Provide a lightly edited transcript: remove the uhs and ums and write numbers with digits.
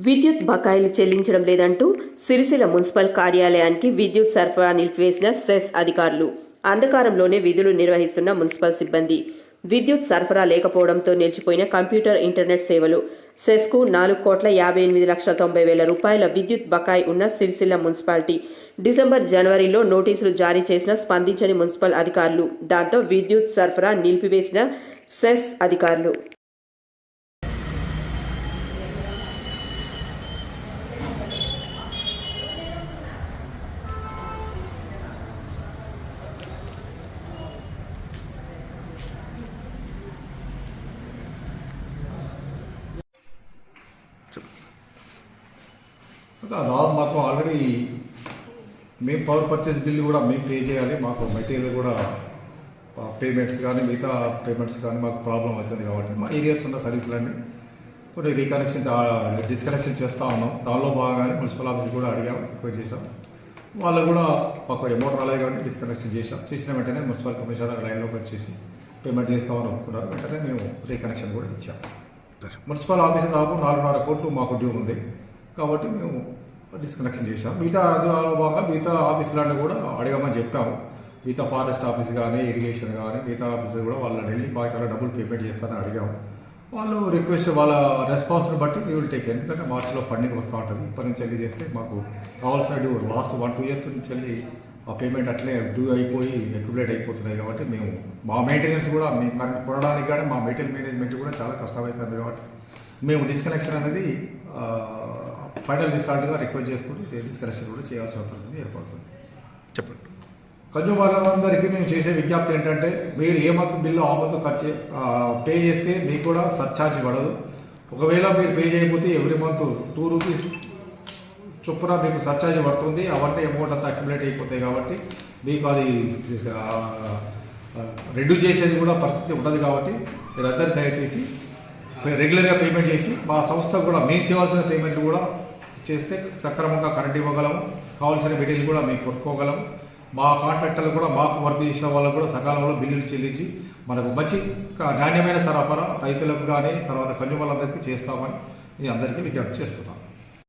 విద్యుత్ బకాయిలు చెల్లించడం లేదంటూ సిరిసిల్ల మున్సిపల్ కార్యాలయానికి విద్యుత్ సరఫరా నిలిపివేసిన సెస్ అధికారులు. అంధకారంలోనే విధులు నిర్వహిస్తున్న మున్సిపల్ సిబ్బంది. విద్యుత్ సరఫరా లేకపోవడంతో నిలిచిపోయిన కంప్యూటర్ ఇంటర్నెట్ సేవలు. సెస్కు 4,58,90,000 రూపాయల విద్యుత్ బకాయి ఉన్న సిరిసిల్ల మున్సిపాలిటీ డిసెంబర్, జనవరిలో నోటీసులు జారీ చేసిన స్పందించని మున్సిపల్ అధికారులు. దాంతో విద్యుత్ సరఫరా నిలిపివేసిన సెస్ అధికారులు. దాదాపు మాకు ఆల్రెడీ మేము పవర్ పర్చేస్ బిల్లు కూడా మేము పే చేయాలి. మాకు మెటీరియల్ కూడా పేమెంట్స్ కానీ మిగతా పేమెంట్స్ కానీ మాకు ప్రాబ్లం అవుతుంది కాబట్టి మా ఏరియాస్ ఉన్న సర్వీసులన్నీ కొన్ని రీకనెక్షన్ డిస్కనెక్షన్ చేస్తూ ఉన్నాం. దానిలో భాగంగానే మున్సిపల్ ఆఫీస్ కూడా అడిగాం, రిక్వెస్ట్ చేసాం. వాళ్ళు కూడా మాకు అమౌంట్ రాలేదు కాబట్టి డిస్కనెక్షన్ చేసాం. చేసిన వెంటనే మున్సిపల్ కమిషనర్ లైన్లోకి వచ్చేసి పేమెంట్ చేస్తామని ఒప్పుకున్నారు. వెంటనే మేము రీకనెక్షన్ కూడా ఇచ్చాం. మున్సిపల్ ఆఫీస్ దాదాపు 4.5 కోట్లు మాకు డ్యూ ఉంది కాబట్టి మేము డిస్కనెక్షన్ చేసాం. మిగతా భాగంగా మిగతా ఆఫీసులన్నీ కూడా అడగమని చెప్పాము. మిగతా ఫారెస్ట్ ఆఫీస్ కానీ ఇరిగేషన్ కానీ మిగతా ఆఫీసులు కూడా వాళ్ళని వెళ్ళి బాగా డబ్బులు పేమెంట్ చేస్తారని అడిగాము. వాళ్ళు రిక్వెస్ట్ వాళ్ళ రెస్పాన్స్ని బట్టి వీ విల్ టేక్. ఎందుకంటే మార్చిలో ఫండింగ్ వస్తూ ఉంటుంది. ఇప్పటి నుంచి వెళ్ళి చేస్తే మాకు కావాల్సిన డ్యూ లాస్ట్ 1-2 ఇయర్స్ నుంచి వెళ్ళి ఆ పేమెంట్ అట్లే డ్యూ అయిపోయి అక్యుములేట్ అయిపోతున్నాయి కాబట్టి మేము మా మెయింటెనెన్స్ కూడా మేము కొనడానికి కానీ మా మెటీరియల్ మేనేజ్మెంట్ కూడా చాలా కష్టమవుతుంది కాబట్టి మేము డిస్కనెక్షన్ అనేది ఫైనల్ రిసార్ట్గా రిక్వెస్ట్ చేసుకుంటూ డిస్కనెక్షన్ కూడా చేయాల్సిన పరిస్థితి ఏర్పడుతుంది. చెప్పండి. కన్జ్యూమర్లందరికీ మేము చేసే విజ్ఞప్తి ఏంటంటే, మీరు ఏ మొత్తం బిల్లు ఆ మొత్తం పే చేస్తే మీకు కూడా సర్ఛార్జ్ పడదు. ఒకవేళ మీరు పే చేయకపోతే ఎవ్రీ మంత్ 2 రూపీస్ చొప్పున మీకు సర్ఛార్జ్ పడుతుంది. అవన్నీ అమౌంట్ అంతా అక్యుములేట్ అయిపోతాయి కాబట్టి మీకు అది రెడ్యూస్ చేసేది కూడా పరిస్థితి ఉంటుంది. కాబట్టి మీరందరూ దయచేసి రెగ్యులర్గా పేమెంట్ చేసి మా సంస్థ కూడా మేము చేయవలసిన పేమెంట్లు కూడా చేస్తే సక్రమంగా కరెంట్ ఇవ్వగలము. కావాల్సిన మెటీరియల్ కూడా మేము కొనుక్కోగలము. మా కాంట్రాక్టర్లు కూడా మాకు వర్క్ చేసిన వాళ్ళకు కూడా సకాలంలో బిల్లులు చెల్లించి మనకు మంచి నాణ్యమైన సరఫరా రైతులకు కానీ తర్వాత కన్జ్యూమర్లందరికీ చేస్తామని నేను అందరికీ విజ్ఞప్తి చేస్తున్నాను.